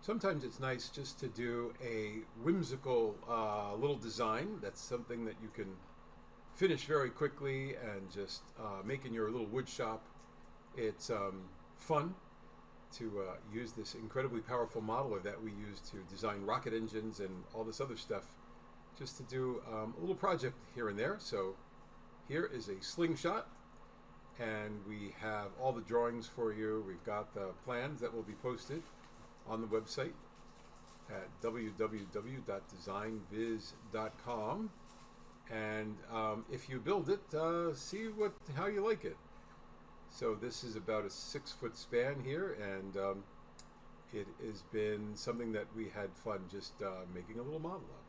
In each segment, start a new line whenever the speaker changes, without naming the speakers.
Sometimes it's nice just to do a whimsical little design. That's something that you can finish very quickly and just make in your little wood shop. It's fun to use this incredibly powerful modeler that we use to design rocket engines and all this other stuff, just to do a little project here and there. So here is a slingshot, and we have all the drawings for you. We've got the plans that will be posted on the website at www.designviz.com, and if you build it, see how you like it. So this is about a 6-foot span here, and it has been something that we had fun just making a little model of.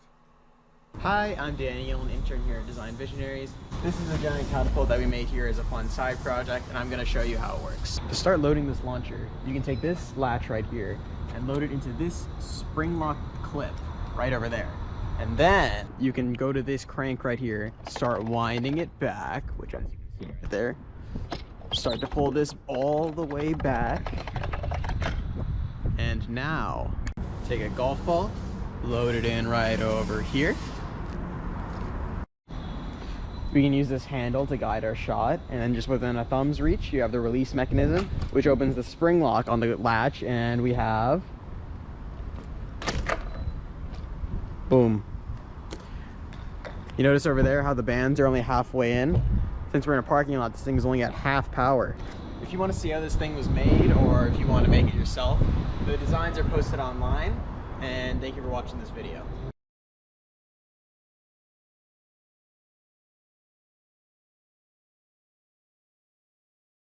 Hi, I'm Daniel, an intern here at Design Visionaries. This is a giant catapult that we made here as a fun side project, and I'm going to show you how it works. To start loading this launcher, you can take this latch right here and load it into this spring lock clip right over there. And then you can go to this crank right here, start winding it back, which as you can see right there. Start to pull this all the way back. And now, take a golf ball, load it in right over here. We can use this handle to guide our shot, and then just within a thumb's reach you have the release mechanism, which opens the spring lock on the latch, and we have boom. You notice over there how the bands are only halfway in? Since we're in a parking lot, this thing's only at half power. If you want to see how this thing was made, or if you want to make it yourself, the designs are posted online, and thank you for watching this video.